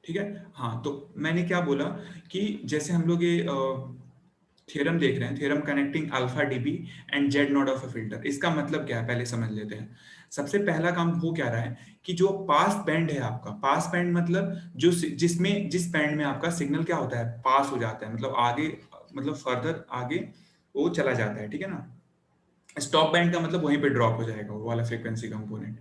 ठीक है। हाँ, तो मैंने क्या बोला कि जैसे हम लोग ये थ्योरम देख रहे हैं, theorem connecting alpha dB and Z not of a filter. इसका मतलब क्या है पहले समझ लेते हैं। सबसे पहला काम हो क्या रहा है कि जो पास बैंड है आपका, पास बैंड मतलब जो जिसमें जिस बैंड में आपका सिग्नल क्या होता है, पास हो जाता है, मतलब आगे, मतलब फर्दर आगे वो चला जाता है, ठीक है ना। स्टॉप बैंड का मतलब वहीं पे ड्रॉप हो जाएगा वो वाला फ्रीक्वेंसी कंपोनेंट।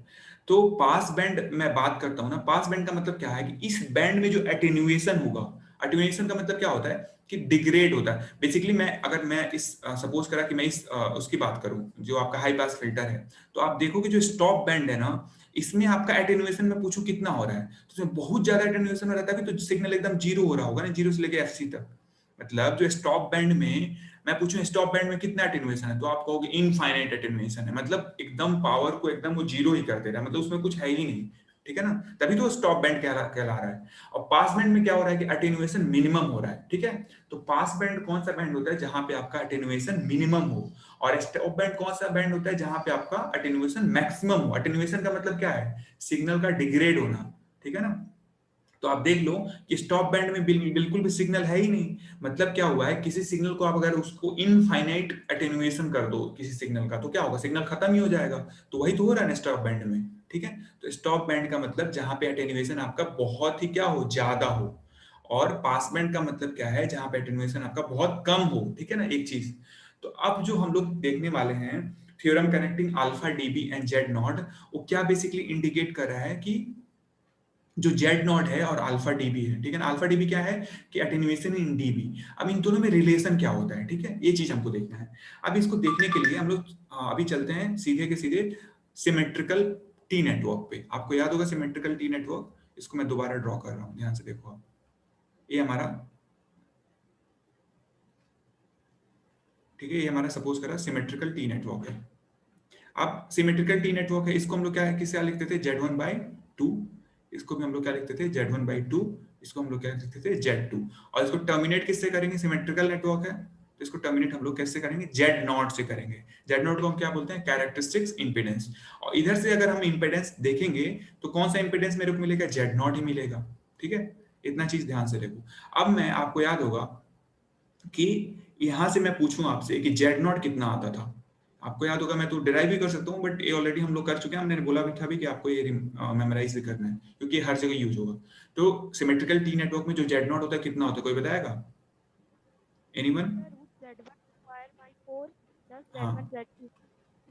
तो पास बैंड मैं बात करता हूं ना, पास बैंड का मतलब क्या है कि इस बैंड में जो एटेन्युएशन होगा, एटेन्युएशन का मतलब क्या होता है कि डिग्रेड होता है बेसिकली। मैं अगर मैं इस सपोज करा कि मैं इस उसकी बात करूं जो आपका हाई पास फिल्टर है, तो आप देखोगे जो स्टॉप बैंड है ना, इसमें आपका एटेन्युएशन में पूछूं कितना हो रहा है, तो इसमें बहुत ज्यादा एटेन्युएशन हो रहा है, तभी तो सिग्नल एकदम जीरो हो रहा होगा ना, जीरो से लेके एफसी तक। मतलब जो स्टॉप बैंड में, मैं पूछूं स्टॉप बैंड में कितना एटेन्युएशन है, तो आप कहोगे इनफाइनाइट एटेन्युएशन है, मतलब एकदम पावर को एकदम वो जीरो ही कर दे रहा है, मतलब उसमें कुछ है ही नहीं, ठीक है ना। तभी तो स्टॉप बैंड कहला रहा है। और पास बैंड में क्या हो रहा है कि एटेन्युएशन मिनिमम हो रहा है, ठीक है। तो पास बैंड कौन सा बैंड होता है जहां पे आपका एटेन्युएशन मिनिमम हो, और स्टॉप बैंड कौन सा बैंड होता है जहां पे आपका एटेन्युएशन मैक्सिमम हो। एटेन्युएशन का मतलब क्या है, सिग्नल का डिग्रेड होना, ठीक है ना। तो आप देख लो कि स्टॉप बैंड में बिल्कुल भी सिग्नल है ही नहीं। मतलब क्या हुआ है, किसी सिग्नल को आप अगर उसको इनफाइनाइट एटेन्युएशन कर दो किसी सिग्नल का, तो क्या होगा, सिग्नल खत्म ही हो जाएगा। तो वही तो हो रहा है स्टॉप बैंड में, ठीक है। तो स्टॉप बैंड का मतलब जहां पे एटेन्युएशन आपका बहुत ही क्या हो, ज्यादा हो। और पास बैंड का मतलब क्या है, जहां पे एटेन्युएशन आपका बहुत कम हो, ठीक है ना, एक चीज। तो अब जो हम लोग देखने वाले हैं theorem connecting alpha dB and Z not, वो क्या बेसिकली इंडिकेट कर रहा है कि जो जेड नॉट है और अल्फा डीबी है, ठीक है ना। अल्फा डीबी क्या है कि एटेन्युएशन इन डीबी। अब इन दोनों में रिलेशन क्या होता है, ठीक है, ये चीज हमको देखना है। अब इसको देखने के लिए हम लोग अभी चलते हैं सीधे के सीधे सिमेट्रिकल टी नेटवर्क पे। आपको याद होगा सिमेट्रिकल टी नेटवर्क, इसको मैं दोबारा ड्रॉ कर रहा हूं, ध्यान से देखो आप। ये हमारा, ठीक है, ये हमारा सपोज करा सिमेट्रिकल टी नेटवर्क है। अब सिमेट्रिकल टी नेटवर्क है, इसको हम लोग क्या है, किससे लिखते थे, Z1/2। इसको भी हम लोग क्या लिखते थे, Z1/2। इसको हम लोग क्या लिखते थे, Z2। और इसको टर्मिनेट किससे करेंगे, सिमेट्रिकल नेटवर्क है तो इसको टर्मिनेट हम लोग कैसे करेंगे, Z0 से करेंगे। Z0 को हम क्या बोलते हैं, कैरेक्टरिस्टिक्स इंपेडेंस। और इधर से अगर हम इंपेडेंस देखेंगे तो कौन सा इंपेडेंस मेरे को मिलेगा, Z0 ही मिलेगा, ठीक है। इतना चीज ध्यान से देखो। अब मैं आपको याद होगा कि यहां से मैं पूछूं आपसे कि Z0 कितना आता था, आपको याद होगा, मैं तो डिराइव भी कर सकता हूँ, बट ये ऑलरेडी हम लोग कर चुके हैं। हमने बोला भी था भी कि आपको ये मेमोराइज भी करना है क्योंकि हर जगह यूज होगा। तो सिमेट्रिकल टी नेटवर्क में जो Z0 होता है कितना होता है, कोई बताएगा, एनीवन। हाँ,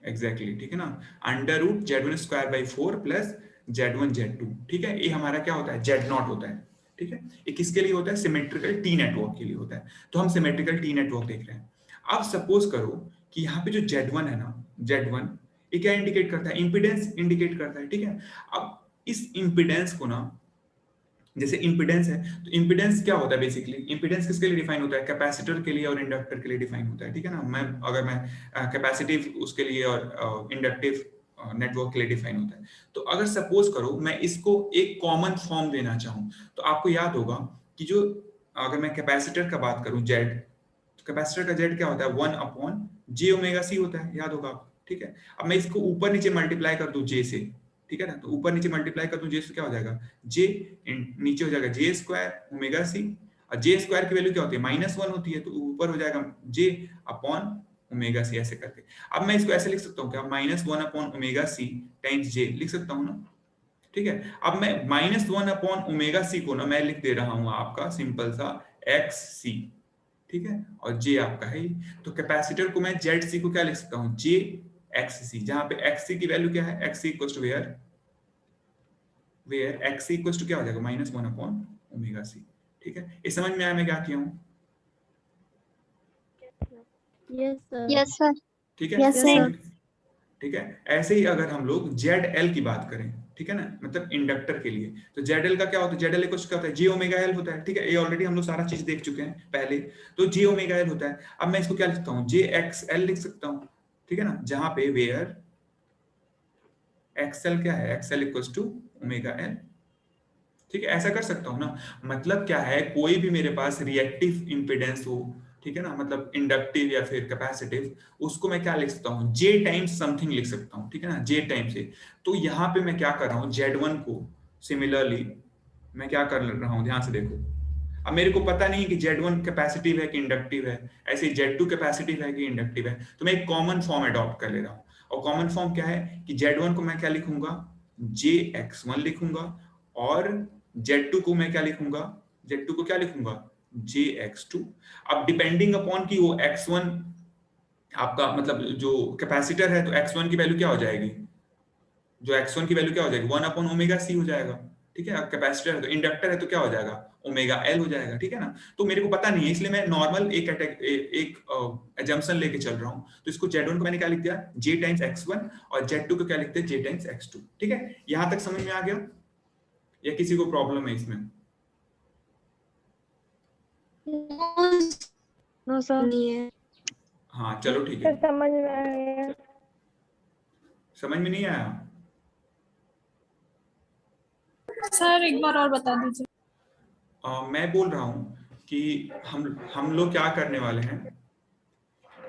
एग्जैक्टली, ठीक है ना, √Z1²/4 प्लस Z1 Z2, ठीक है। ये हमारा क्या होता है, Z0 होता है, ठीक है। ये किसके लिए होता है, सिमेट्रिकल टी नेटवर्क के लिए होता है। तो हम सिमेट्रिकल टी नेटवर्क देख रहे हैं। अब सपोज करो कि यहाँ पे जो Z1 है ना, Z1 ये क्या इंडिकेट करता है, इंपिडेंस इंडिकेट करता है, ठीक है। अब इस इंपिडेंस को ना, जैसे इंपिडेंस है, तो इंपिडेंस क्या होता है बेसिकली, इंपिडेंस किसके लिए डिफाइन होता है, कैपेसिटर के लिए और इंडक्टर के लिए डिफाइन होता है, ठीक है ना। मैं अगर मैं कैपेसिटिव उसके लिए और इंडक्टिव नेटवर्क के लिए डिफाइन होता है। तो अगर सपोज करो मैं इसको एक कॉमन फॉर्म देना चाहूं, तो आपको याद होगा कि जो, अगर मैं कैपेसिटर का बात करूं जेड, तो कैपेसिटर का जेड क्या होता है, 1/j⍵c होता है, याद होगा आपको, ठीक है। अब मैं इसको ऊपर नीचे मल्टीप्लाई कर दूं जे से, ठीक है ना, तो ऊपर नीचे मल्टीप्लाई कर दूं जे से, क्या हो जाएगा, जे नीचे हो जाएगा J² ⍵c। और जे स्क्वायर की वैल्यू क्या होती है, -1 होती है, तो ऊपर हो जाएगा J/⍵c ऐसे करके। अब मैं इसको ऐसे लिख सकता हूँ क्या, -1/⍵c टाइम्स जे लिख सकता हूँ ना, ठीक है। अब मैं -1/⍵c को ना मैं लिख दे रहा हूँ आपका सिंपल सा XC, ठीक है, और जे आपका है। तो कैपेसिटर को मैं ZC को क्या लिख सकता हूँ, JXC, जहां पे XC की वैल्यू क्या है, XC equal to where XC equal to क्या हो जाएगा, -1/⍵c, ठीक है। इस समझ में आया मैं क्या किया हूँ, यस सर। Yes sir. ठीक है। Yes sir. ठीक है, ऐसे ही अगर हम लोग ZL की बात करें, ठीक है ना, मतलब इंडक्टर के लिए, तो ZL का क्या होता है, ZL इक्वल टू क्या होता है, J⍵L होता है, ठीक है। ये ऑलरेडी हम लोग सारा चीज देख चुके हैं पहले। तो J⍵L होता है। अब मैं इसको क्या लिखता हूँ, JXL लिख सकता हूँ, ठीक है ना, जहां पे वेयर XL क्या है, XL इक्वल टू ⍵L, ठीक है। ऐसा कर सकता हूं ना, मतलब क्या है, कोई भी मेरे पास रिएक्टिव इंपेडेंस हो, ठीक है ना, मतलब इंडक्टिव या फिर कैपेसिटिव, उसको मैं क्या लिख सकता हूँ, J टाइम्स समथिंग लिख सकता हूँ, ठीक है ना, J टाइम से। तो यहाँ पे मैं क्या कर रहा हूँ, Z1 को सिमिलरली मैं क्या कर रहा हूँ, ध्यान से देखो। अब मेरे को पता नहीं कि Z1 कैपेसिटिव है कि इंडक्टिव है, ऐसे Z2 कैपेसिटिव है कि इंडक्टिव है, तो मैं एक कॉमन फॉर्म अडॉप्ट कर ले रहा हूँ। और कॉमन फॉर्म क्या है कि Z1 को मैं क्या लिखूंगा, JX1 लिखूंगा, और Z2 को मैं क्या लिखूंगा, Z2 को क्या लिखूंगा, JX2। अब डिपेंडिंग अपॉन कि वो X1 आपका मतलब जो कैपेसिटर है, तो X1 की वैल्यू क्या हो जाएगी, जो X1 की वैल्यू क्या हो जाएगी, 1/ओमेगा C हो जाएगा। ठीक है, इंडक्टर है तो इंडक्टर है तो क्या हो जाएगा, ओमेगा L हो जाएगा। ठीक है ना, तो मेरे को पता नहीं है, इसलिए मैं नॉर्मल एक एजम्पशन लेके चल रहा हूँ। तो इसको Z1 को मैंने क्या लिख दिया, J टाइम्स X1, और Z2 को क्या लिखते हैं, J टाइम्स X2। ठीक है, यहां तक समझ में आ गया या किसी को प्रॉब्लम है इसमें? नो सर नहीं है। हाँ चलो ठीक है। समझ में आ गया। समझ में नहीं आया? सर एक बार और बता दीजिए। मैं बोल रहा हूँ कि हम लोग क्या करने वाले हैं,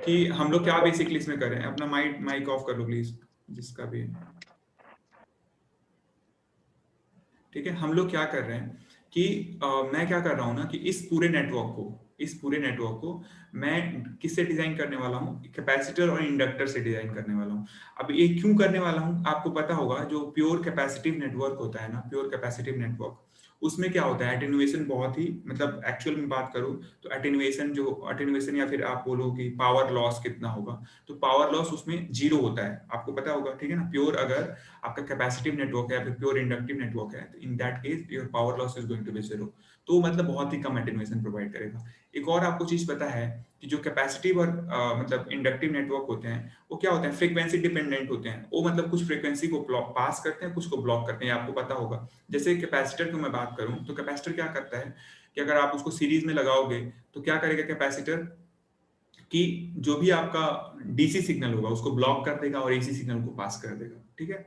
कि हम लोग क्या बेसिकली इसमें कर रहे हैं। अपना माइक माइक ऑफ कर लो प्लीज, जिसका भी है। ठीक है, हम लोग क्या कर रहे हैं कि मैं क्या कर रहा हूँ ना, कि इस पूरे नेटवर्क को मैं किससे डिजाइन करने वाला हूँ, कैपेसिटर और इंडक्टर से डिजाइन करने वाला हूँ। अब ये क्यों करने वाला हूँ, आपको पता होगा, जो प्योर कैपेसिटिव नेटवर्क होता है ना, प्योर कैपेसिटिव नेटवर्क, उसमें क्या होता है, एटेन्युएशन बहुत ही, मतलब एक्चुअल में बात करूँ तो एटेन्युएशन या फिर आप बोलो कि पावर लॉस कितना होगा, तो पावर लॉस उसमें जीरो होता है, आपको पता होगा। ठीक है ना, प्योर अगर आपका कैपेसिटिव नेटवर्क है या फिर प्योर इंडक्टिव नेटवर्क है, तो in that case your power loss is going to be zero. तो मतलब बहुत ही कम एटेन्युएशन प्रोवाइड करेगा। एक और आपको चीज पता है कि जो कैपेसिटिव और मतलब इंडक्टिव नेटवर्क होते हैं, वो क्या होते हैं, फ्रीक्वेंसी डिपेंडेंट होते हैं। वो मतलब कुछ फ्रीक्वेंसी को पास करते हैं, कुछ को ब्लॉक करते हैं, आपको पता होगा। जैसे कैपेसिटर की मैं बात करूं, तो कैपेसिटर क्या करता है कि अगर आप उसको सीरीज में लगाओगे, तो क्या करेगा कैपेसिटर, कि जो भी आपका डीसी सिग्नल होगा उसको ब्लॉक कर देगा और एसी सिग्नल को पास कर देगा। ठीक है,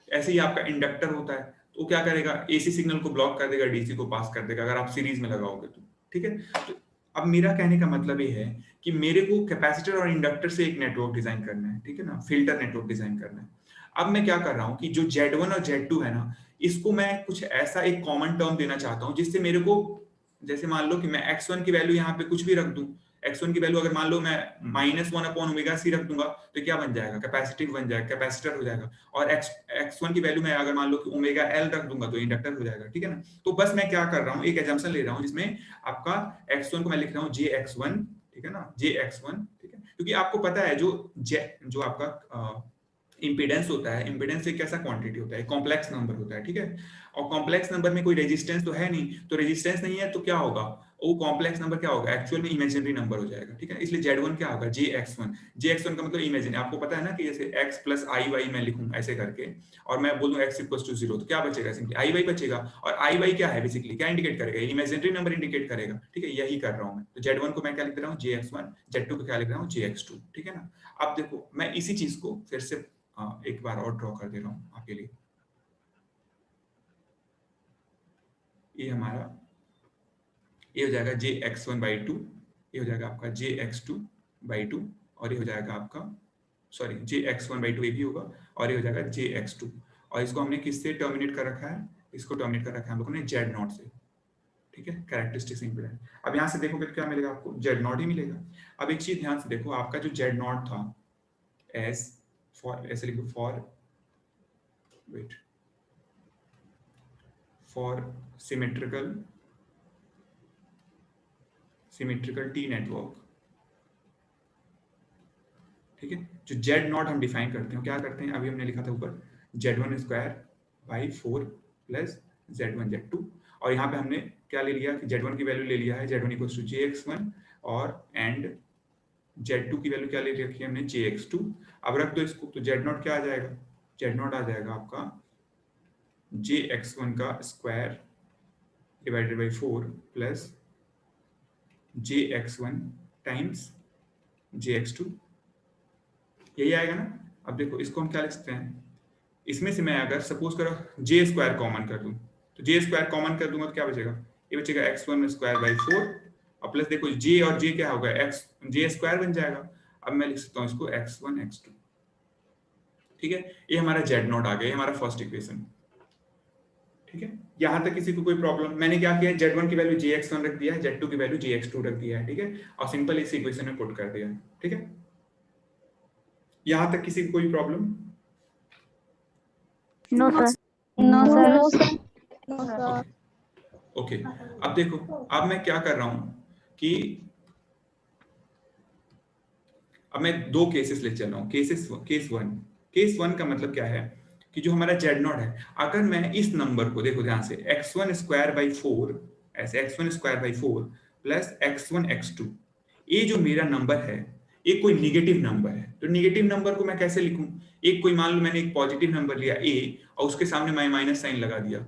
ऐसे ही आपका इंडक्टर होता है, तो क्या करेगा, एसी सिग्नल को ब्लॉक कर देगा, डीसी को पास कर देगा, अगर आप सीरीज में लगाओगे तो। ठीक है, तो अब मेरा कहने का मतलब ये है कि मेरे को कैपेसिटर और इंडक्टर से एक नेटवर्क डिजाइन करना है। ठीक है ना, फिल्टर नेटवर्क डिजाइन करना है। अब मैं क्या कर रहा हूं कि जो Z1 और Z2 है ना, इसको मैं कुछ ऐसा एक कॉमन टर्म देना चाहता हूं, जिससे मेरे को, जैसे मान लो कि मैं X1 की वैल्यू यहाँ पे कुछ भी रख दूं, X1 की वैल्यू अगर मान लो मैं -1/ओमेगा C रख दूंगा, तो क्या बन जाएगा, कैपेसिटिव बन जाएगा, कैपेसिटर हो जाएगा। और X1 की वैल्यू मैं अगर मान लो कि ओमेगा L रख दूंगा, तो इंडक्टर हो जाएगा। ठीक है ना, तो बस मैं क्या कर रहा हूँ, एक एजम्पशन ले रहा हूँ, जिसमें आपका X1 को मैं लिख रहा हूँ JX1। ठीक है ना, JX1। ठीक है, क्योंकि आपको पता है जो आपका इंपीडेंस होता है, इंपीडेंस एक कैसा क्वांटिटी होता है, कॉम्प्लेक्स नंबर होता है। ठीक है, और कॉम्प्लेक्स नंबर में कोई रेजिस्टेंस तो है नहीं, तो रेजिस्टेंस नहीं है तो क्या होगा, वो कॉम्प्लेक्स नंबर क्या होगा, एक्चुअल में इमेजिनरी नंबर हो जाएगा। ठीक है, इसलिए Z1 क्या होगा, JX1। JX1 का मतलब इमेजिनरी, आपको पता है ना कि जैसे x प्लस आई वाई मैं लिखूं ऐसे करके, और मैं बोलूं x इक्वल टू 0, तो क्या बचेगा, सिंपली आई वाई बचेगा। और आई वाई क्या है, बेसिकली क्या इंडिकेट करेगा, इमेजिनरी नंबर इंडिकेट करेगा। ठीक है, यही कर रहा हूं मैं। तो Z1 को मैं क्या लिख रहा हूँ, JX1, Z2 को क्या लिख रहा हूँ, JX2। ठीक है ना, अब देखो मैं इसी चीज को फिर से एक बार और ड्रॉ कर दे रहा हूं आपके लिए। ये हमारा, ये हो जाएगा JX1/2, ये हो जाएगा आपका JX2/2, और ये हो जाएगा आपका, सॉरी, JX1/2 ये भी होगा, और ये हो जाएगा JX2। और इसको हमने किससे टर्मिनेट कर रखा है, इसको टर्मिनेट कर रखा है हम लोगों ने Z0 से। ठीक है, कैरेक्टरिस्टिक्स इंपीडेंस। अब यहाँ से देखोगे तो क्या मिलेगा आपको, Z0 ही मिलेगा। अब एक चीज ध्यान से देखो, आपका जो Z0 था, एस फॉर, ऐसे लिखो, for, wait, for symmetrical T network. ठीक है, जो Z0 हम डिफाइन करते हैं, क्या करते हैं, अभी हमने लिखा था ऊपर, Z1²/4 प्लस Z1 Z2। और यहाँ पे हमने क्या ले लिया कि Z1 की वैल्यू ले लिया है, Z1 इक्वल टू JX1, और एंड Z2 की वैल्यू क्या ले रखी है हमने, JX2। अब रख दो इसको, तो Z0 क्या आ जाएगा, Z0 आ जाएगा आपका JX1 का square divided by 4 plus JX1 times JX2, यही आएगा ना। अब देखो इसको हम क्या लिख सकते हैं, इसमें से मैं अगर सपोज करो J² कॉमन कर दूं, तो J² कॉमन कर दूंगा तो क्या बचेगा, ये बचेगा X1²/4, और प्लस देखो J और J क्या होगा, J² बन जाएगा। अब मैं लिख सकता हूँ इसको X1 X2। ठीक है, ये हमारा Z0 आ गया, ये हमारा फर्स्ट इक्वेशन। ठीक है, यहां तक किसी को कोई प्रॉब्लम? मैंने क्या किया, Z1 की वैल्यू JX1 रख दिया है, Z2 की वैल्यू JX2 रख दिया है, ठीक है, और सिंपल इस इक्वेशन में पुट कर दिया है, ठीक है। यहां तक किसी को कोई problem? No sir. No sir. No sir. Okay, अब देखो, अब मैं क्या कर रहा हूं कि अब मैं दो केसेस ले चल रहा हूं। केस वन का मतलब क्या है कि जो हमारा Z0 है, अगर मैं इस नंबर को देखो ध्यान से, x1 स्क्वायर बाई 4, ऐसे x1 square by 4 plus x1 x2, ये जो मेरा नंबर है ये कोई निगेटिव नंबर है। तो निगेटिव नंबर को मैं कैसे लिखूं? एक कोई मान लो मैंने एक पॉजिटिव नंबर लिया a और उसके सामने मैं माइनस साइन लगा दिया,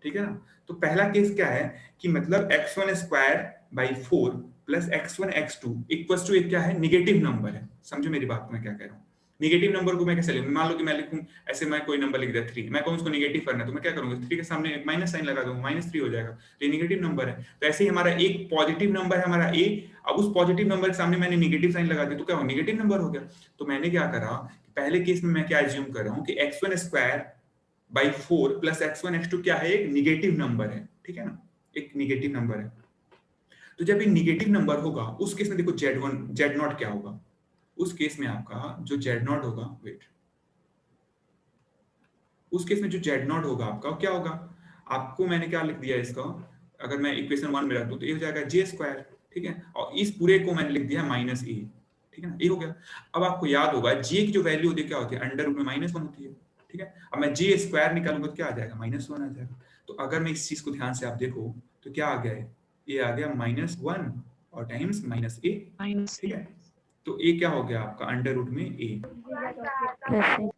ठीक है ना। तो पहला केस क्या है कि मतलब x1 square by 4 plus x1 x2 equals to एक क्या है, निगेटिव नंबर है। समझो मेरी बात को मैं क्या कह रहा हूँ। निगेटिव नंबर को मैं कैसे लिखूं? मान लो कि मैं लिखूं ऐसे, मैं कोई नंबर लिख दिया 3, मैं कहूं उसको निगेटिव करना है, तो मैं क्या करूंगा, 3 के सामने एक माइनस साइन लगा दूंगा, -3 हो जाएगा, तो ये निगेटिव नंबर है। तो ऐसे ही हमारा एक पॉजिटिव नंबर है हमारा a, अब उस पॉजिटिव नंबर के सामने मैंने निगेटिव साइन लगा दिया तो क्या हो, निगेटिव नंबर हो गया। तो मैंने क्या करा, पहले केस में मैं क्या एज्यूम कर रहा हूं कि x1 square by 4 plus x1 x2 क्या है, एक निगेटिव नंबर है, ठीक है ना, एक निगेटिव नंबर है। तो जब ये निगेटिव नंबर होगा उस केस में देखो Z0 क्या होगा, उस केस में आपका जो Z0 होगा, वेट, उस केस में जो Z0 होगा आपका क्या होगा, आपको मैंने क्या लिख दिया इसका, अगर मैं इक्वेशन 1 में रख दूं तो ये हो जाएगा J स्क्वायर, ठीक है, और इस पूरे को मैंने लिख दिया -a, ठीक है ना, ये हो गया। अब आपको याद होगा J की जो वैल्यू होती है क्या होती है, अंडर रूट में -1 होती है, ठीक है। अब मैं J स्क्वायर निकालूंगा तो क्या आ जाएगा, -1 आ जाएगा। तो अगर मैं इस चीज को ध्यान से आप देखो तो क्या आ गया है, ये आ गया -1 और टाइम्स -a, ठीक है। तो a क्या हो गया आपका, अंडर रूट में a। कैसे?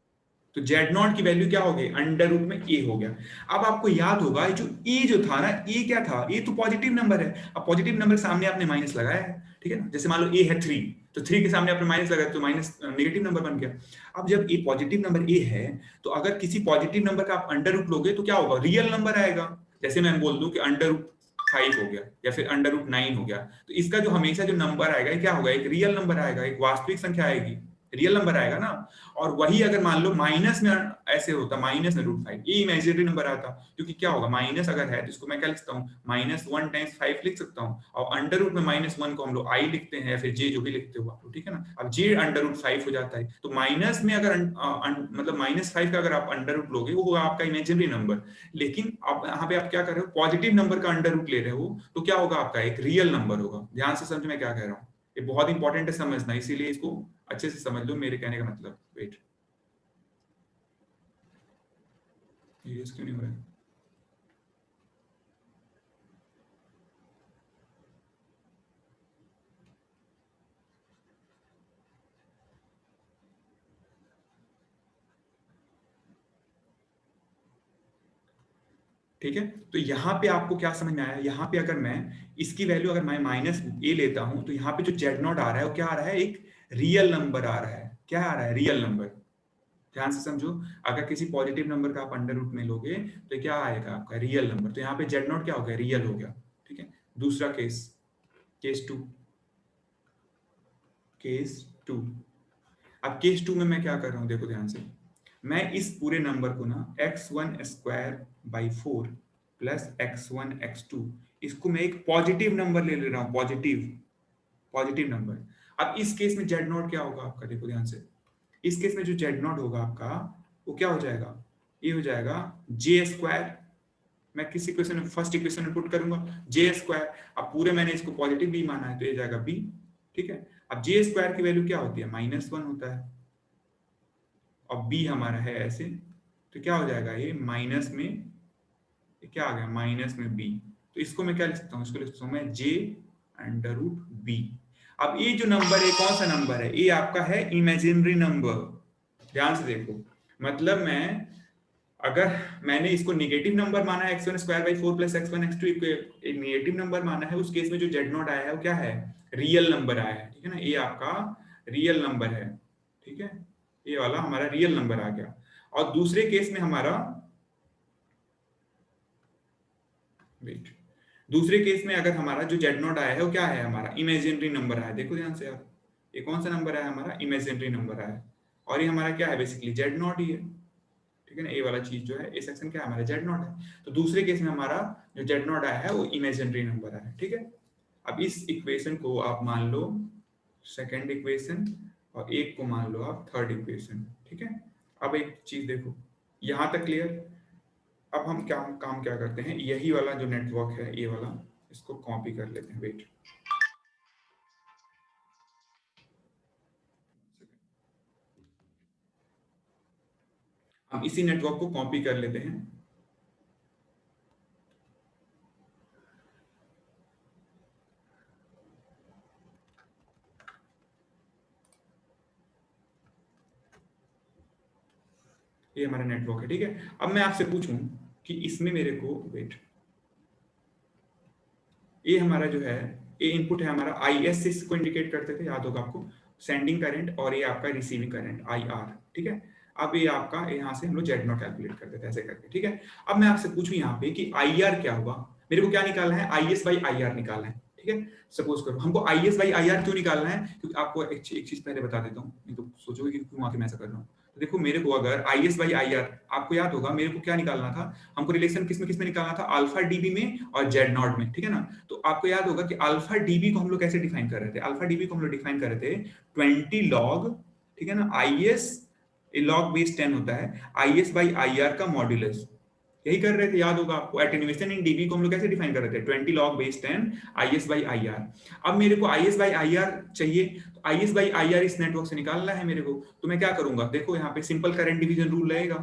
तो Z0 की वैल्यू क्या हो गई, अंडर रूट में a हो गया। अब आपको याद होगा जो a जो था ना, a क्या था, a तो पॉजिटिव नंबर है। अब पॉजिटिव नंबर के सामने आपने माइनस लगाया है, ठीक है ना। जैसे मान लो a है 3, तो 3 के सामने आपने माइनस लगाया तो माइनस नेगेटिव नंबर बन गया। अब जब a पॉजिटिव नंबर a है तो अगर किसी पॉजिटिव नंबर का आप अंडर रूट लोगे तो क्या होगा, रियल नंबर आएगा। जैसे मैं बोल दूं कि अंडर रूट 5 हो गया या फिर अंडर रूट 9 हो गया, तो इसका जो हमेशा जो नंबर आएगा क्या होगा, एक रियल नंबर आएगा, एक वास्तविक संख्या आएगी, रियल नंबर आएगा ना। और वही अगर मान लो माइनस में ऐसे होता, माइनस में √5, ये इमेजिनरी नंबर आता, क्योंकि क्या होगा, माइनस अगर है तो इसको मैं क्या लिख सकता हूँ, -1 टाइम्स 5 लिख सकता हूँ, और अंडर रूट में -1 को हम लोग i लिखते हैं या फिर j, जो भी लिखते हो आप लोग, ठीक है ना। अब j अंडर रूट 5 हो जाता है, तो माइनस में अगर मतलब -5 का अगर आप अंडर रूट लोगे वो होगा आपका इमेजिनरी नंबर। लेकिन अब यहाँ पे आप क्या कर रहे हो, पॉजिटिव नंबर का अंडर रूट ले रहे हो तो क्या होगा आपका, एक रियल नंबर होगा। ध्यान से समझ मैं क्या कह रहा हूँ, ये बहुत इंपॉर्टेंट है समझना, इसीलिए इसको अच्छे से समझ लो मेरे कहने का मतलब। वेट, ये क्यों नहीं हो रहा है? ठीक है, तो यहाँ पे आपको क्या समझ में आया, यहाँ पे अगर मैं इसकी वैल्यू अगर मैं -a लेता हूं तो यहाँ पे जो Z0 आ रहा है वो क्या आ रहा है, एक रियल नंबर आ रहा है। क्या आ रहा है, रियल नंबर। ध्यान से समझो, अगर किसी पॉजिटिव नंबर का आप अंडर रूट में लोगे तो क्या आएगा आपका, रियल नंबर। तो यहाँ पे Z0 क्या हो गया, रियल हो गया, ठीक है। दूसरा केस, केस टू। अब केस 2 में मैं क्या कर रहा हूं, देखो ध्यान से, मैं इस पूरे नंबर को ना x1 square by 4 plus x1 x2, इसको मैं एक पॉजिटिव नंबर ले रहा हूं, पॉजिटिव नंबर। अब इस केस में Z0 क्या होगा आपका, देखो ध्यान से, इस केस में जो Z0 होगा आपका वो क्या हो जाएगा, ये हो जाएगा j स्क्वायर। मैं किस इक्वेशन में, फर्स्ट इक्वेशन में पुट करूंगा j स्क्वायर। अब पूरे मैंने इसको पॉजिटिव भी माना है तो ये जाएगा b, ठीक है। अब j स्क्वायर की वैल्यू क्या होती है, -1 होता है, और b हमारा है ऐसे, तो क्या हो जाएगा, ये माइनस में, ये क्या आ गया, माइनस में b। तो इसको मैं क्या लिख सकता हूँ, इसको लिख सकता हूँ मैं j अंडर रूट b। अब ये जो नंबर है कौन सा नंबर है, ये आपका है इमेजिनरी नंबर। ध्यान से देखो, मतलब मैं अगर मैंने इसको निगेटिव नंबर माना है x1 square by 4 plus x1 x2 एक निगेटिव नंबर माना है, उस केस में जो Z0 आया है वो क्या है, रियल नंबर आया है, ठीक है ना। ये आपका रियल नंबर है, ठीक है, ये वाला हमारा रियल नंबर आ गया। और दूसरे केस में हमारा, वेट, दूसरे केस में अगर हमारा जो Z0 आया है वो क्या है, हमारा इमेजिनरी नंबर आया है। देखो ध्यान से आप, ये कौन सा नंबर है हमारा, इमेजिनरी नंबर आया है, और ये हमारा क्या है, बेसिकली Z0 ही है, ठीक है ना, ए वाला चीज जो है, ए सेक्शन क्या है हमारा जेड नॉट है। तो दूसरे केस में हमारा जो जेड नॉट आया है वो इमेजिनरी नंबर आया है, ठीक है। अब इस इक्वेशन को आप मान लो सेकेंड इक्वेशन और एक को मान लो आप थर्ड इक्वेशन, ठीक है। अब एक चीज देखो, यहां तक क्लियर। अब हम क्या काम क्या करते हैं, यही वाला जो नेटवर्क है ये वाला, इसको कॉपी कर लेते हैं। वेट, हम इसी नेटवर्क को कॉपी कर लेते हैं। ये हमारा नेटवर्क है, ठीक है। अब मैं आपसे पूछूं कि इसमें मेरे को, वेट, ये हमारा जो है, ये इनपुट है हमारा, आई एस इसको इंडिकेट करते थे, याद होगा आपको, सेंडिंग करंट, और ये आपका रिसीविंग करंट आई आर, ठीक है। अब ये आपका, यहाँ से हम लोग जेड नॉट कैलकुलेट करते थे ऐसे करके, ठीक है। अब मैं आपसे पूछूं यहाँ पे कि आई आर क्या होगा, मेरे को क्या निकालना है, आई एस बाई आई आर निकालना है, ठीक है। सपोज करो हमको आई एस बाई आई आर क्यों निकालना है, क्योंकि आपको एक चीज पहले बता देता हूँ, नहीं तो सोचोगे कि क्यों आके मैं ऐसा कर रहा हूँ। तो देखो मेरे को अगर आई एस बाई आई आर, आपको याद होगा मेरे को क्या निकालना था, हमको रिलेशन किस में निकालना था, अल्फा डीबी में और जेड नॉट में, ठीक है ना। तो आपको याद होगा कि अल्फा डीबी को हम लोग कैसे डिफाइन कर रहे थे, अल्फा डीबी को हम लोग डिफाइन कर रहे थे 20 लॉग, ठीक है ना, आई एस लॉग बेस 10 होता है, आई एस बाई आई आर का मॉड्यूलस, यही कर रहे थे, याद होगा आपको। एटेन्यूएशन इन डीबी को हम लोग कैसे डिफाइन कर रहे थे, 20 log base 10 I S by I are. अब मेरे को आई एस बाई आई आर चाहिए, तो आई एस बाई आई आर इस नेटवर्क से निकालना है मेरे को। तो मैं क्या करूंगा, देखो यहाँ पे सिंपल करंट डिवीजन रूल रहेगा,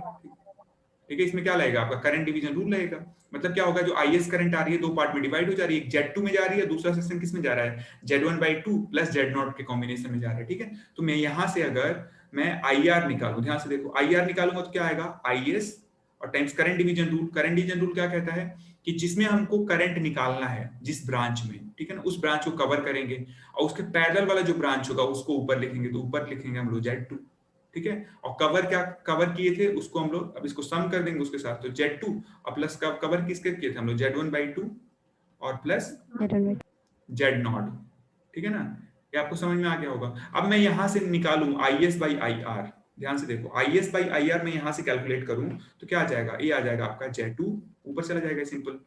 ठीक है। इसमें क्या लगेगा आपका, करंट डिवीजन रूल लगेगा। मतलब क्या होगा, जो आईएस करंट आ रही है दो पार्ट में डिवाइड हो जा रही है, एक Z2 में जा रही है, दूसरा सेक्शन किस में जा रहा है, Z1/2 प्लस Z0 के कॉम्बिनेशन में जा रहा है, ठीक है। तो मैं यहां से अगर मैं IR निकालूं, ध्यान से देखो, IR निकालूंगा तो क्या आएगा, IS और times current division rule. Current division rule क्या कहता है कि जिसमें हमको करंट निकालना है जिस ब्रांच में, ठीक है ना, उस ब्रांच को कवर करेंगे, और उसके पैरेलल वाला जो ब्रांच होगा उसको ऊपर लिखेंगे, तो ऊपर लिखेंगे हम लोग Z2, ठीक है। और कवर क्या कवर किए थे उसको हम लोग, अब इसको सम कर देंगे उसके साथ, तो Z2 और प्लस कवर किसके किए थे हम लोग, Z1/2 और प्लस Z0, ठीक है ना। ये आपको समझ में आ गया होगा। अब मैं यहां से निकालूं IS बाई IR, ध्यान से देखो, IS बाई IR में यहां से कैलकुलेट करूं तो क्या आ जाएगा, ये आ जाएगा आपका Z2, ऊपर चला जाएगा सिंपल,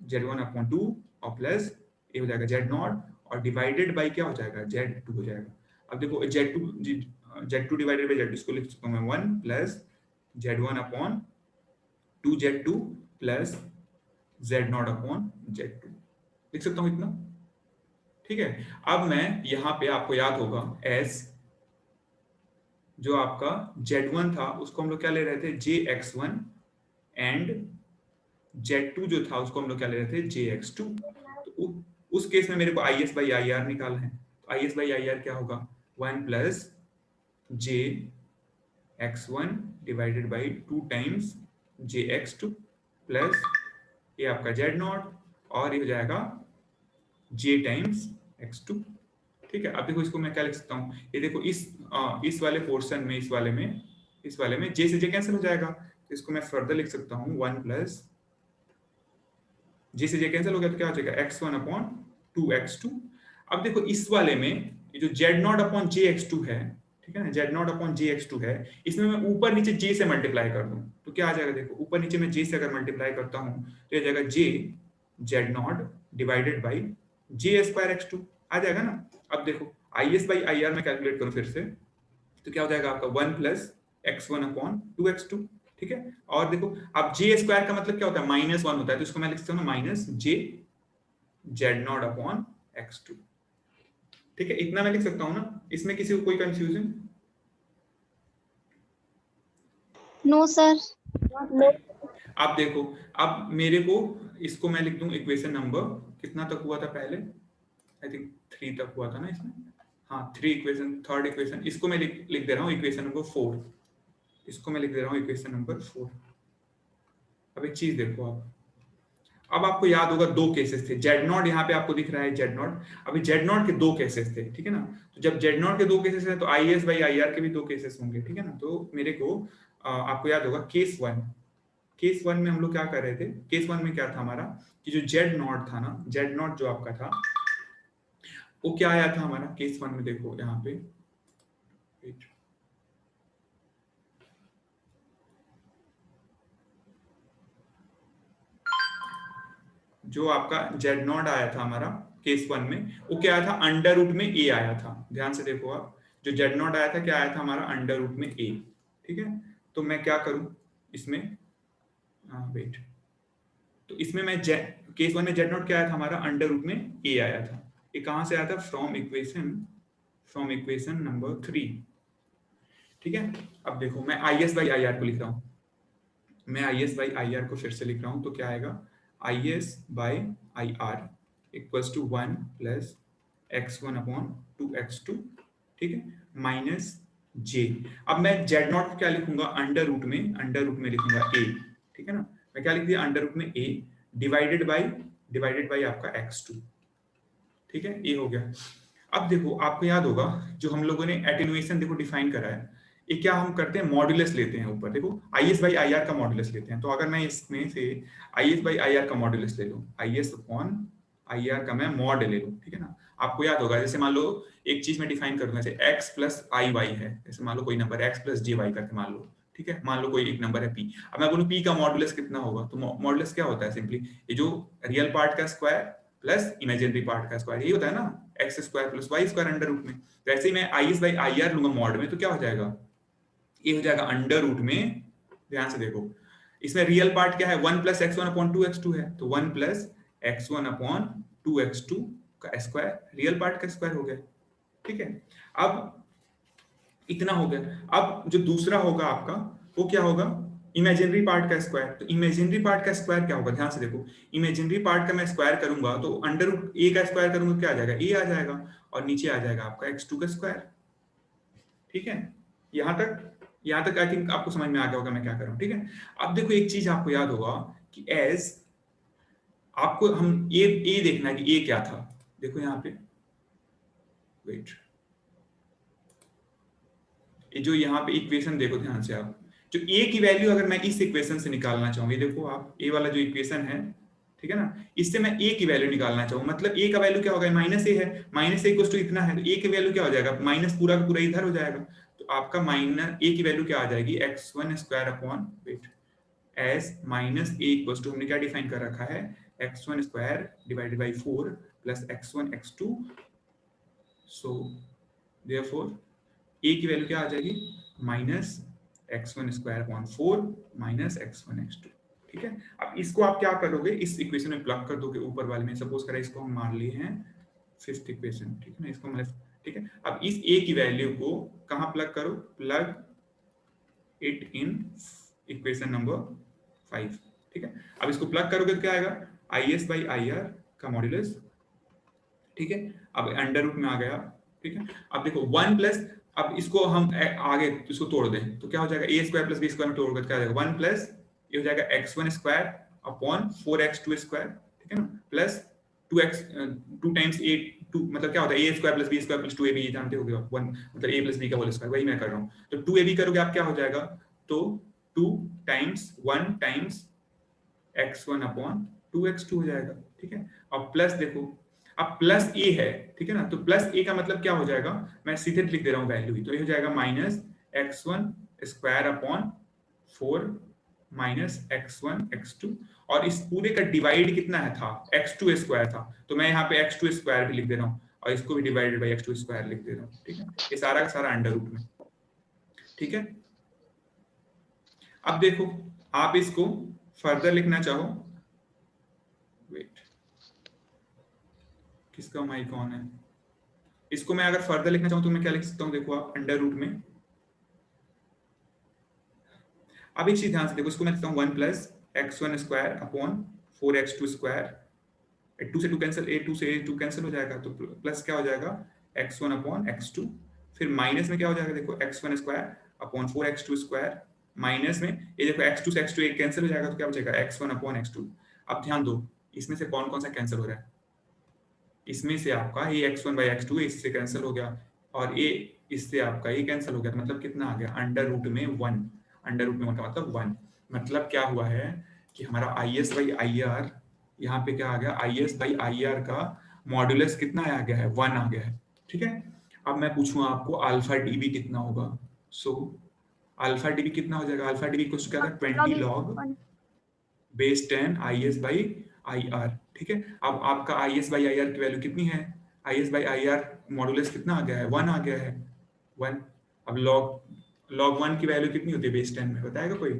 Z1/2 और प्लस ये हो जाएगा Z0 और डिवाइडेड बाई क्या हो जाएगा, Z2 हो जाएगा। अब देखो Z2 डिवाइडेड बाई Z2, इसको लिख सकता हूं मैं 1 plus Z1/2 Z2 plus Z0/Z2, लिख सकता हूं इतना, ठीक है। अब मैं यहां पे, आपको याद होगा एस, जो आपका Z1 था उसको हम लोग क्या ले रहे थे, JX1, एंड Z2 जो था उसको हम लोग क्या ले रहे थे, JX2। तो उस केस में मेरे को IS बाई IR निकालना है, तो IS बाई IR क्या होगा, 1 plus JX1 divided by 2 times JX2 plus ये आपका Z0 और ये हो जाएगा J टाइम्स X2, ठीक है। अब देखो इसको मैं क्या लिख सकता हूँ, ये देखो इस वाले पोर्शन में, इस वाले में J से J कैंसिल हो जाएगा, तो इसको मैं फर्दर लिख सकता हूँ 1 प्लस J से J कैंसिल हो गया तो क्या हो जाएगा, X1/2X2। अब देखो इस वाले में ये जो Z0/JX2 है, ठीक है ना, Z0/JX2 है, इसमें मैं ऊपर नीचे J से मल्टीप्लाई कर दूं तो क्या आ जाएगा, देखो ऊपर नीचे मैं J से अगर मल्टीप्लाई करता हूं तो ये जाएगा J Z0 divided by J² X2 आ जाएगा ना। अब देखो IS बाई IR में कैलकुलेट करो फिर से, तो क्या हो जाएगा आपका 1 प्लस X1/2X2, ठीक है। और देखो अब J² का मतलब क्या होता है, -1 होता है, तो इसको मैं लिख सकता हूँ माइनस J Z0/X2, ठीक है। इतना मैं लिख सकता हूँ ना, इसमें किसी को कोई कंफ्यूजन? No sir. आप देखो, अब मेरे को इसको मैं लिख दूं इक्वेशन नंबर, कितना तक हुआ था पहले, आई थिंक 3 तक हुआ था ना इसमें, हाँ 3 इक्वेशन, थर्ड इक्वेशन, इसको मैं लिख दे रहा हूँ इक्वेशन नंबर 4, इसको मैं लिख दे रहा हूँ इक्वेशन नंबर 4। अब एक चीज देखो आप, अब आपको याद होगा दो केसेस थे, Z0 यहाँ पे आपको दिख रहा है Z0, अभी Z0 के दो केसेस थे, ठीक है ना। तो जब Z0 के दो केसेस है तो IS बाई IR के भी दो केसेस होंगे, ठीक है ना। तो मेरे को आपको याद होगा केस वन में हम लोग क्या कर रहे थे, केस वन में क्या था हमारा कि जो Z0 था ना, Z0 जो आपका था वो क्या आया था हमारा केस वन में, देखो यहाँ पे जो आपका जेड नॉट आया था हमारा केस 1 में, वो क्या आया था, अंडर रूट में ए आया था। ध्यान से देखो आप, जो जेड नॉट आया था क्या आया था हमारा, अंडर रूट में ए। ठीक है, तो मैं क्या करूं इसमें, वेट, तो इसमें मैं केस 1 में जेड नॉट क्या आया था हमारा, अंडर रूट में ए आया था। ये कहां से आया था, फ्रॉम इक्वेशन नंबर 3। ठीक है, अब देखो मैं I S by I R को लिख रहा हूं, मैं I S by I R को फिर से लिख रहा हूं, तो क्या आएगा, I S by I R equals to 1 plus x1 upon 2x2, ठीक है, माइनस जे। अब मैं जेड नॉट को क्या लिखूंगा, अंडर रूट में लिखूंगा a। ठीक है ना, मैं क्या लिख दिया, अंडर रूट में a डिवाइडेड बाई आपका x2। ठीक है, ये हो गया। अब देखो आपको याद होगा जो हम लोगों ने एटेन्युएशन देखो डिफाइन करा है, ये क्या हम करते हैं, मॉडुलस लेते हैं ऊपर, देखो आई एस बाई आई आर का मॉडुलस लेते हैं। तो अगर मैं इसमें से आई एस बाई आई आर का मॉडुलस ले लूं, I S upon I R का मैं मॉड ले लूं, ठीक है ना, आपको याद होगा जैसे मान लो एक चीज में डिफाइन कर दूंगा, जैसे x प्लस आई वाई है, जैसे मान लो कोई नंबर x प्लस जे वाई करके मान लो, ठीक है, मान लो कोई एक नंबर है p। अब मैं बोलूं p का मॉडुलस कितना होगा, तो मॉडुलस क्या होता है, सिंपली ये जो रियल पार्ट का स्क्वायर प्लस इमेजिनरी पार्ट का स्क्वायर, यही होता है ना, X square plus Y square under root में। तो ऐसे ही मैं I S by I R लूंगा मॉड में, तो क्या हो जाएगा, ये हो जाएगा अंडर रूट में, ध्यान से देखो इसमें रियल पार्ट क्या है, 1 plus x one upon 2x2 है, तो 1 प्लस x1 अपॉन 2x2 का स्क्वायर, रियल पार्ट का स्क्वायर हो गया। ठीक है, अब इतना हो गया। अब जो दूसरा होगा आपका वो क्या होगा, इमेजिनरी पार्ट का स्क्वायर। तो इमेजिनरी पार्ट का स्क्वायर क्या होगा, ध्यान से देखो, इमेजिनरी पार्ट का मैं स्क्वायर करूंगा तो अंडर रूट ए का स्क्वायर करूंगा क्या आ जाएगा, ए आ जाएगा, और नीचे आ जाएगा आपका x2 का स्क्वायर। ठीक है, यहां तक आई थिंक आपको समझ में आ गया होगा मैं क्या कर रहा हूं। ठीक है, अब देखो एक चीज आपको याद होगा कि एज आपको हम ए देखना है कि ए क्या था। देखो यहाँ पे, वेट, ये जो यहाँ पे इक्वेशन देखो ध्यान से आप, जो ए की वैल्यू अगर मैं इस इक्वेशन से निकालना चाहूँ, ये देखो आप ए वाला जो इक्वेशन है, ठीक है ना, इससे मैं ए की वैल्यू निकालना चाहूँ, मतलब ए का वैल्यू क्या होगा, माइनस ए है, माइनस ए इक्वल्स टू इतना है, तो ए की वैल्यू क्या हो जाएगा, माइनस पूरा का पूरा इधर हो जाएगा। तो आपका माइनस ए की वैल्यू क्या आ जाएगी, x1 square upon, wait, S minus A equals to, हमने क्या डिफाइन कर रखा है, x1 square divided by 4 plus x1 x2। So therefore A की वैल्यू क्या आ जाएगी, minus x1 square upon 4 minus x1 x2। ठीक है, अब इसको आप क्या करोगे, इस इक्वेशन में प्लग कर दोगे ऊपर वाले में, सपोज करें इसको हम मान लिए हैं फिफ्थ इक्वेशन, ठीक है ना, इसको मतलब, ठीक है, अब इस a की वैल्यू को कहां प्लग करो, plug it in equation number 5। ठीक है, अब इसको प्लग करोगे तो क्या आएगा, I S by I are का मॉड्यूलस। ठीक है, अब अंडर रूट में आ गया। ठीक है, अब देखो 1 प्लस, अब इसको हम आगे इसको तोड़ दें तो क्या हो जाएगा, ए स्क्वायर प्लस बी स्क्वायर में तोड़ कर क्या आ जाएगा, 1 प्लस ये हो जाएगा x1 square upon 4x2 square, ठीक है ना, प्लस 2x 2 टाइम्स a 2, मतलब क्या होता है, a square plus b square plus 2ab, जानते होगे आप, 1 मतलब a प्लस b का होल स्क्वायर, वही मैं कर रहा हूं। तो 2ab करोगे आप क्या हो जाएगा, तो 2 times 1 times x1 upon 2x2 हो जाएगा। ठीक है, अब प्लस देखो, अब प्लस ए है, ठीक है ना, तो प्लस ए का मतलब क्या हो जाएगा, मैं सीधे लिख दे रहा हूं वैल्यू ही, तो ये हो जाएगा minus x1 square upon 4 minus x1 x2, और इस पूरे का डिवाइड कितना है था, x2 स्क्वायर था, तो मैं यहाँ पे x2 स्क्वायर भी लिख दे रहा हूँ, और इसको भी डिवाइडेड बाई x2 स्क्वायर लिख दे रहा हूँ। ठीक है, ये सारा का सारा अंडर रूट में। ठीक है, अब देखो आप इसको फर्दर लिखना चाहो, वेट, किसका माइक ऑन है, इसको मैं अगर फर्दर लिखना चाहूं तो मैं क्या लिख सकता हूं, देखो आप अंडर रूट में, अब एक चीज ध्यान से देखो, इसको मैं लिखता हूं 1 plus x1 square upon 4x2 square, 2 से 2 कैंसिल, a2 से a2 कैंसिल हो जाएगा, तो प्लस क्या हो जाएगा x1 अपॉन x2, फिर माइनस में क्या हो जाएगा, देखो x1 square upon 4x2 square, minus में ये देखो x2 से x2 कैंसिल हो जाएगा, तो क्या बचेगा x1 अपॉन x2। अब ध्यान दो इसमें से कौन कौन सा कैंसिल हो रहा है, इसमें से आपका ये x1 बाई x2 इससे कैंसिल हो गया, और ये इससे आपका ये कैंसिल हो गया, मतलब कितना आ गया, अंडर रूट में 1, अंडर रूट में 1 का मतलब 1, मतलब क्या हुआ है कि हमारा आई एस बाई आई आर, यहाँ पे क्या आ गया, आई एस बाई आई आर का मॉड्यूलस कितना आ गया है, 1 आ गया है। ठीक है, अब मैं पूछूं आपको अल्फा डीबी कितना होगा, सो अल्फा डीबी कितना हो जाएगा, अल्फा डीबी कुछ क्या था, 20 log base 10 I S by I are, ठीक है। अब आपका आई एस बाई आई आर की वैल्यू कितनी है, आई S by I are modulus कितना आ गया है, 1 आ गया है, 1। अब log 1 की वैल्यू कितनी होती है बेस 10 में, बताएगा कोई?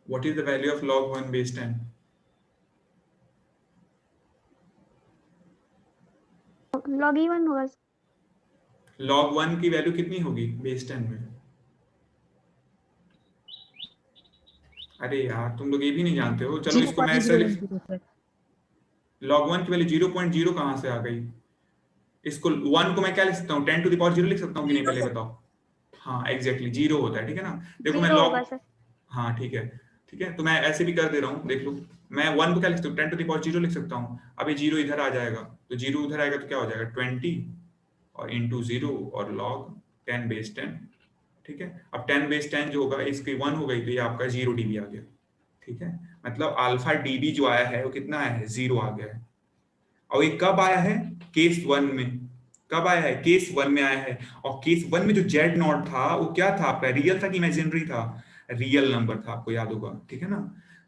What is the value of log 1 base 10? Log E 1 होगा। log 1 की वैल्यू कितनी होगी बेस 10 में? अरे यार तुम लोग ये भी नहीं जानते हो, चलो इसको मैं ऐसा लिख, 0.010 log 1 की वैल्यू 0.0 कहां से आ गई? इसको 1 को मैं क्या लिख सकता हूँ, 10 टू द पावर 0 लिख सकता हूँ कि नहीं, पहले बताओ। हाँ एग्जैक्टली, 0 होता है, ठीक है ना। देखो मैं 0 log, होगा सर। हाँ ठीक है, ठीक है, तो मैं ऐसे भी कर दे रहा हूँ, देख लो। मैं 1 को क्या लिख सकता हूँ, 10 टू द पावर 0 लिख सकता हूँ। अब ये 0 इधर आ जाएगा, तो 0 उधर आएगा तो क्या हो जाएगा, 20 और इंटू 0 और log 10 बेस 10, ठीक है। अब 10 बेस 10 जो होगा इसकी 1 हो गई, तो ये आपका 0 dB आ गया, ठीक है। मतलब अल्फा dB जो आया है वो कितना आया है, 0 आ गया है। और ये कब आया है, केस 1 में। कब आया है, केस 1 में आया है। और केस 1 में जो जेड नॉट था वो क्या था आपका, रियल था कि इमेजिनरी था? रियल नंबर था, आपको याद होगा, ठीक है ना।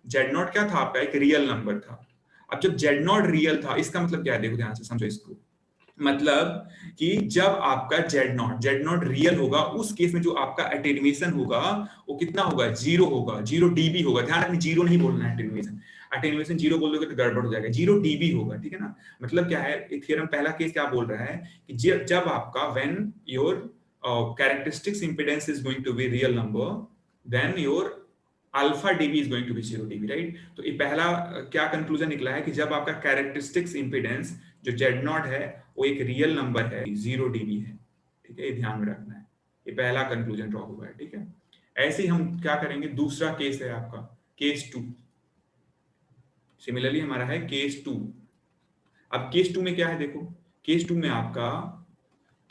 जेड नॉट क्या था आपका, एक रियल नंबर था। अब जब जेड नॉट रियल था, इसका मतलब क्या है, देखो ध्यान से समझो इसको। मतलब कि जब आपका जेड नॉट रियल होगा, उस केस में जो आपका अटेन्युएशन होगा वो कितना होगा, 0 होगा, 0 dB होगा। ध्यान रखना 0 नहीं बोलना है, अटेन्युएशन 0 बोल दोगे तो गड़बड़ हो जाएगा, 0 dB होगा, ठीक है ना। मतलब क्या है, एक थ्योरम पहला केस क्या बोल रहा है कि जब आपका when your characteristics impedance is going to be real number, then your alpha dB is going to be 0 dB, right. तो ये पहला क्या कंक्लूजन निकला है कि जब आपका कैरेक्टरिस्टिक्स इंपेडेंस जो जेड नॉट है वो एक रियल नंबर है, 0 dB है, ठीक है। ये ध्यान में रखना है, ये पहला कंक्लूजन ड्रॉ हुआ है, ठीक है। ऐसे ही हम क्या करेंगे, दूसरा केस है आपका केस 2। सिमिलरली हमारा है केस 2। अब केस 2 में क्या है, देखो केस 2 में आपका,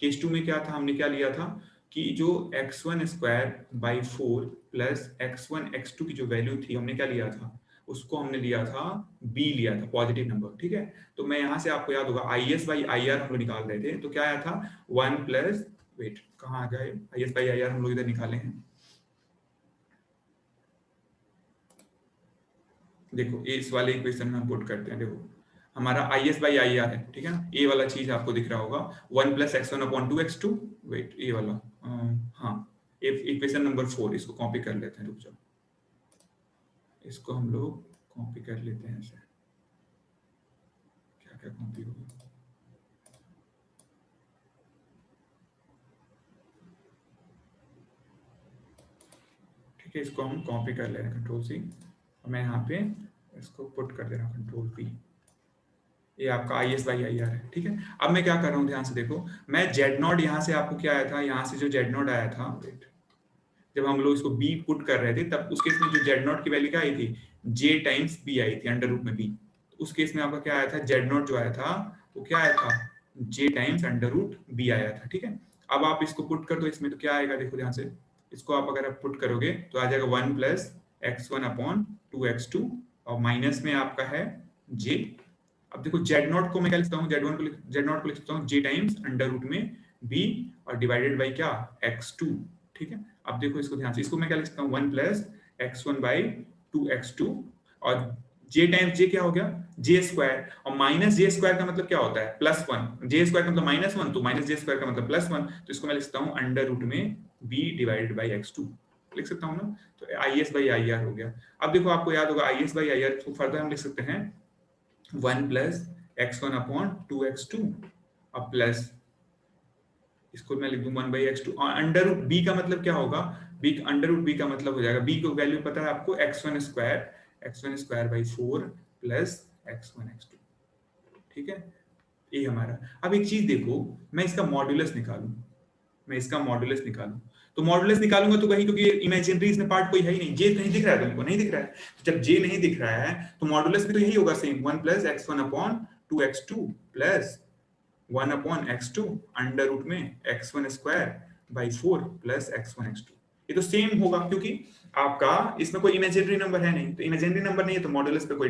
केस 2 में क्या था, हमने क्या लिया था कि जो x1 square by 4 plus x1 x2 की जो वैल्यू थी, हमने क्या लिया था, उसको हमने लिया था b लिया था, पॉजिटिव नंबर, ठीक है। तो मैं यहां से, आपको याद होगा is बाई ir हम लोग निकाल रहे थे, तो क्या आया था 1 प्लस, वेट कहाँ आ गए, is बाई ir हम लोग इधर निकाले हैं। देखो इस वाले इक्वेशन में हम पुट करते हैं, देखो हमारा is बाई आई आर है, ठीक है ना। ये वाला चीज आपको दिख रहा होगा 1 plus x1 upon 2x2, wait ये वाला, हाँ इक्वेशन नंबर 4, इसको कॉपी कर लेते हैं, रुक जाओ, इसको हम लोग कॉपी कर लेते हैं ऐसे, क्या क्या कॉपी होगा, ठीक है। इसको हम कॉपी कर ले रहे हैं, कंट्रोल सी, मैं यहाँ पे इसको पुट कर दे रहा हूँ, कंट्रोल पी। ये आपका is बाई आई आर है, ठीक है। अब मैं क्या कर रहा हूँ, ध्यान से देखो, मैं जेड नॉट यहाँ से, आपको क्या आया था, यहाँ से जो जेड नॉट आया था, जब हम लोग इसको b पुट कर रहे थे, तब उस केस में जो जेड नॉट की वैल्यू क्या आई थी, j टाइम्स b आई थी, अंडर रूट में b। उस केस में आपका क्या आया था, जेड नॉट जो आया था वो क्या आया था, j times under root b आया था, ठीक है। अब आप इसको पुट कर दो इसमें, तो क्या आएगा, देखो ध्यान से, इसको आप अगर आप पुट करोगे तो आ जाएगा 1 प्लस x1 अपॉन 2x2, और माइनस में आपका है j। अब देखो जेड नॉट को मैं क्या लिखता हूँ, जेड नॉट को लिख सकता हूँ j टाइम्स अंडर रूट में b और डिवाइडेड बाई क्या, x2, ठीक है। अब देखो इसको ध्यान से, इसको मैं क्या लिख सकता हूँ, 1 प्लस x1 बाई 2x2, और j टाइम्स j क्या हो गया, j स्क्वायर, और माइनस j स्क्वायर का मतलब क्या होता है, +1, j स्क्वायर का मतलब -1, तो माइनस j स्क्वायर का मतलब +1, तो इसको मैं लिख सकता हूँ अंडर रूट में b डिवाइडेड बाई x2, लिख सकता हूँ ना। तो is बाई आई आर हो गया। अब देखो आपको याद होगा is बाई आई आर को फर्दर हम लिख सकते हैं 1 प्लस x1 अपॉन 2x2, अब प्लस इसको मैं लिख दूं 1 बाई x2, और अंडर रूट b का मतलब क्या होगा, b अंडर रूट b का मतलब हो जाएगा, b को वैल्यू पता है आपको, x1 square by 4 plus x1 x2, ठीक है। ये हमारा, अब एक चीज देखो, मैं इसका मॉड्यूलस निकालूं, मैं इसका मॉड्यूलस निकालूं, तो मॉड्यूलस निकालूंगा तो कहीं, क्योंकि इमेजिनरी इसमें पार्ट कोई है ही नहीं, जे नहीं दिख रहा है तुमको, नहीं दिख रहा है, तो जब जे नहीं दिख रहा है तो मॉड्यूलस भी तो यही होगा same, 1 plus x1 upon 2x2 plus 1 upon x2 under root में x1 square by 4 plus x1 x2। ये तो सेम होगा, क्योंकि आपका इसमें कोई इमेजिनरी नंबर है नहीं, तो इमेजिनरी नंबर नहीं है तो मॉडुलस पे कोई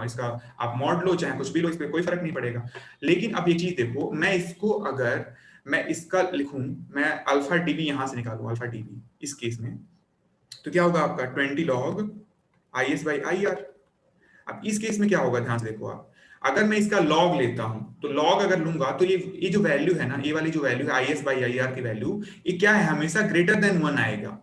इसका आप मॉड लो चाहे कुछ भी लो, इस पे कोई फर्क नहीं पड़ेगा। लेकिन अब ये चीज देखो, मैं इसको अगर मैं इसका लिखूं, मैं अल्फा डीबी यहां से निकालूं, अल्फा डीबी इस केस में, तो क्या होगा आपका 20 log is by I are. अब इस केस में क्या होगा, ध्यान से देखो आप, अगर मैं इसका लॉग लेता हूं तो लॉग अगर लूंगा तो ये जो वैल्यू है ना, ये वाली जो वैल्यू है IS/IR की वैल्यू, ये क्या है, हमेशा ग्रेटर देन 1 आएगा,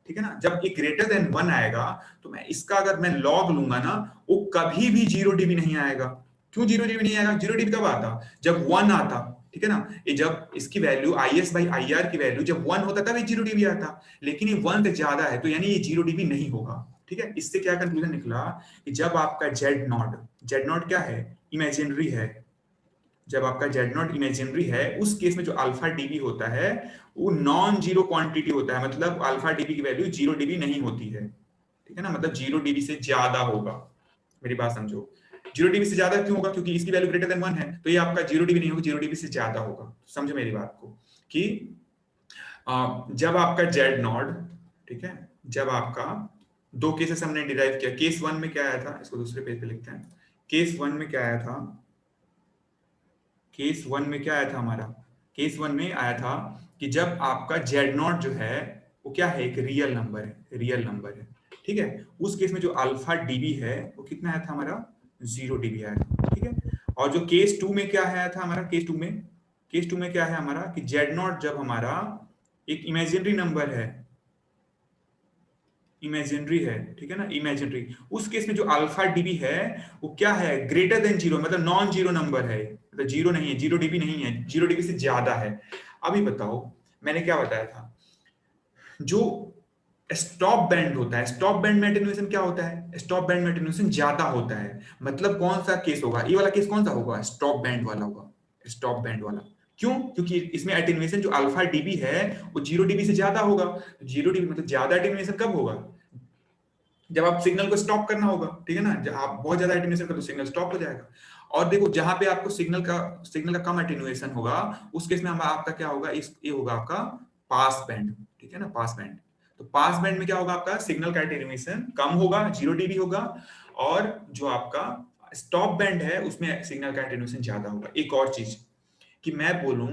ठीक है ना। जब ये ग्रेटर देन 1 आएगा तो मैं इसका अगर मैं लॉग लूंगा ना, वो कभी भी 0 dB नहीं आएगा। क्यों 0 dB नहीं आएगा? 0 dB कब आता? जब 1 आता, ठीक है ना। ये जब इसकी वैल्यू IS/IR की वैल्यू जब 1 होता तब ये 0 dB आता, लेकिन ये 1 से ज्यादा है तो यानी ये 0 dB नहीं होगा, ठीक है। इससे क्या कंक्लूजन निकला कि जब आपका जेड नॉट क्या है, इमेजिनरी है, जब आपका जेड नॉट इमेजिनरी है, उस केस में जो अल्फा डीबी होता है वो नॉन जीरो क्वांटिटी होता है, मतलब अल्फा डीबी की वैल्यू 0 dB नहीं होती है, ठीक है ना, मतलब 0 dB से ज्यादा होगा। मेरी बात समझो, 0 dB से ज्यादा क्यों होगा? क्योंकि इसकी वैल्यू ग्रेटर देन 1 है, तो ये आपका 0 dB नहीं होगा, 0 dB से ज्यादा होगा। समझो मेरी बात को कि जब आपका जेड नॉट, ठीक है, जब आपका दो केसेस हमने डिराइव किया, केस 1 में क्या आया था, इसको दूसरे पेज पे लिखते हैं। केस 1 में क्या आया था, केस 1 में क्या आया था हमारा, केस 1 में आया था कि जब आपका जेड नॉट जो है वो क्या है, एक रियल नंबर है, रियल नंबर है, ठीक है। उस केस में जो अल्फा डीबी है वो कितना आया था हमारा, 0 dB आया था, ठीक है। और जो केस 2 में क्या आया था हमारा, केस 2 में क्या है हमारा कि जेड नॉट जब हमारा एक इमेजिनरी नंबर है, इमेजिनरी है, ठीक है ना, इमेजिनरी, उस केस में जो अल्फा डीबी है वो क्या है, ग्रेटर देन 0, मतलब नॉन जीरो नंबर है, मतलब 0 नहीं है, 0 dB नहीं है, 0 dB से ज्यादा है। अभी बताओ मैंने क्या बताया था, जो स्टॉप बैंड होता है, स्टॉप बैंड में एटेन्यूएशन क्या होता है, स्टॉप बैंड में एटेन्यूएशन ज्यादा होता है, मतलब कौन सा केस होगा, ये वाला केस कौन सा होगा, स्टॉप बैंड वाला होगा, स्टॉप बैंड वाला। क्यों? क्योंकि इसमें एटेन्यूएशन जो अल्फा डीबी है वो 0 dB से ज्यादा होगा। 0 dB मतलब ज्यादा एटेन्यूएशन कब होगा, जब आप सिग्नल को स्टॉप करना होगा, ठीक है ना, जब आप बहुत ज्यादा एटेन्यूएशन कर तो सिग्नल स्टॉप हो जाएगा। और देखो जहां पे आपको सिग्नल का कम एटेन्यूएशन होगा, उस केस में आपका क्या होगा, ये होगा आपका पास बैंड, ठीक है ना, पास बैंड। तो पास बैंड में क्या होगा, आपका सिग्नल का एटेन्यूएशन कम होगा, 0 dB होगा, और जो आपका स्टॉप बैंड है उसमें सिग्नल का एटेन्यूएशन ज्यादा होगा। एक और चीज कि मैं बोलूं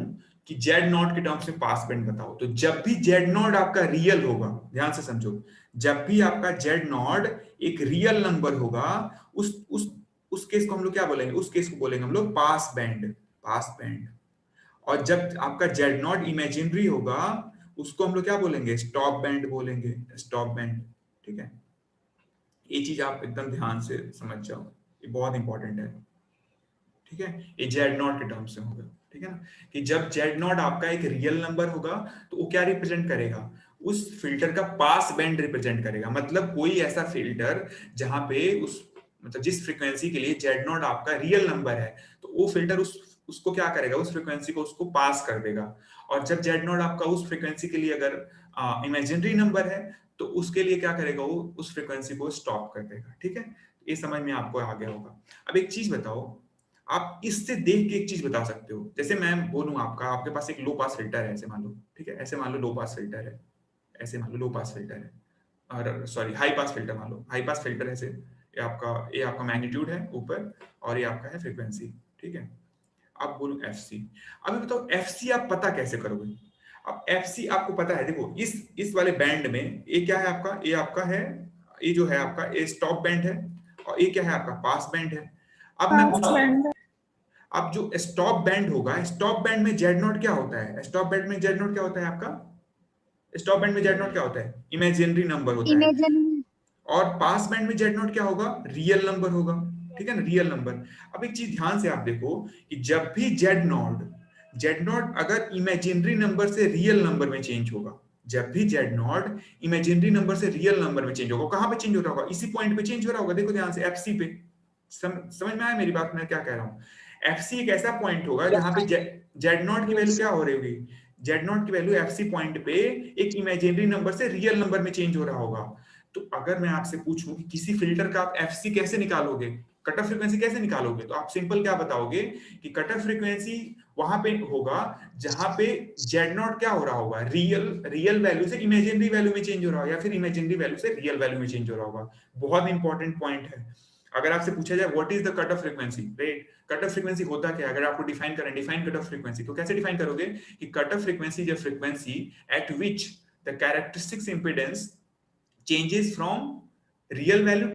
कि जेड नॉट के टर्म्स में पास बैंड बताओ, तो जब भी जेड नॉट आपका रियल होगा, ध्यान से समझो, जब भी आपका जेड नॉट एक रियल नंबर होगा, उस केस को हम लोग क्या बोलेंगे, उस केस को बोलेंगे हम लोग पास बैंड, पास बैंड। और जब आपका जेड नॉट इमेजिनरी होगा, उसको हम लोग क्या बोलेंगे, स्टॉप बैंड बोलेंगे, स्टॉप बैंड, ठीक है। ये चीज आप एकदम ध्यान से समझ जाओ, ये बहुत इंपॉर्टेंट है, ठीक है। ये जेड नॉट के टर्म्स में होगा, ठीक है ना, कि जब जेड नॉट आपका एक रियल नंबर होगा तो वो क्या रिप्रेजेंट करेगा, उस फिल्टर का पास बैंड रिप्रेजेंट करेगा, मतलब कोई ऐसा फिल्टर जहां पे उस, मतलब जिस फ्रीक्वेंसी के लिए जेड नॉट आपका रियल नंबर है, तो वो फिल्टर उसको क्या करेगा, उस फ्रीक्वेंसी को उसको पास कर देगा। और जब जेड नॉट आपका उस फ्रीक्वेंसी के लिए अगर इमेजिनरी नंबर है, तो उसके लिए क्या करेगा, वो उस फ्रीक्वेंसी को स्टॉप कर देगा, ठीक है। ये समझ में आपको आ गया होगा। अब एक चीज बताओ, आप इससे देख के एक चीज बता सकते हो, जैसे मैं बोलूं आपके पास एक लो पास फिल्टर है, ऐसे मान लो, ठीक है, ऐसे मान लो लो पास फिल्टर है, ऐसे मान लो लो पास फिल्टर है, और सॉरी हाई पास फिल्टर मान लो, हाई पास फिल्टर ऐसे, ये आपका मैग्नीट्यूड है ऊपर, और ये आपका है फ्रीक्वेंसी, ठीक है। अब बोलूं FC, अभी बताओ FC आप पता कैसे करोगे। अब FC आपको पता है, देखो इस वाले बैंड में ये क्या है आपका, ये आपका है, ये जो है आपका ये स्टॉप बैंड है, और ये क्या है आपका पास बैंड है। अब मैं पास बैंड। अब जो स्टॉप बैंड होगा, स्टॉप बैंड में जेड नॉट क्या होता है, स्टॉप बैंड में जेड नॉट क्या होता है आपका, स्टॉप बैंड में जेड नॉट क्या होता है, इमेजिनरी नंबर होता है। इमेजिनरी। और पास बैंड में जेड नॉट क्या होगा, रियल नंबर होगा, ठीक है ना, रियल नंबर। अब एक चीज ध्यान से आप देखो कि जब भी जेड नॉट अगर इमेजिनरी नंबर से रियल नंबर में चेंज होगा, जब भी जेड नॉट इमेजिनरी नंबर से रियल नंबर में चेंज होगा, कहां पे चेंज हो रहा होगा, इसी पॉइंट पे चेंज हो रहा होगा, देखो ध्यान से FC पे। समझ में आया मेरी बात, मैं क्या कह रहा हूं। FC एक ऐसा पॉइंट होगा जहां पे जेड नॉट की वैल्यू क्या हो रही होगी, जेड नॉट की वैल्यू FC पॉइंट पे एक इमेजिनरी नंबर से रियल नंबर में चेंज हो रहा होगा। तो अगर मैं आपसे पूछूं कि किसी फिल्टर का आप FC कैसे निकालोगे, कट ऑफ फ्रीक्वेंसी कैसे निकालोगे, तो आप सिंपल क्या बताओगे कि कट ऑफ फ्रीक्वेंसी वहां पे होगा जहां पे जेड नॉट क्या हो रहा होगा, रियल वैल्यू से इमेजिनरी वैल्यू में चेंज हो रहा होगा, या फिर इमेजिनरी वैल्यू से रियल वैल्यू में चेंज हो रहा होगा। बहुत इंपॉर्टेंट पॉइंट है। अगर आपसे पूछा जाए what is the cut off frequency, right, cut off frequency होता क्या है, अगर आपको डिफाइन कट ऑफ फ्रीक्वेंसी, तो कैसे डिफाइन करोगे कि cut off frequency is a frequency eight which the characteristics impedance changes from real value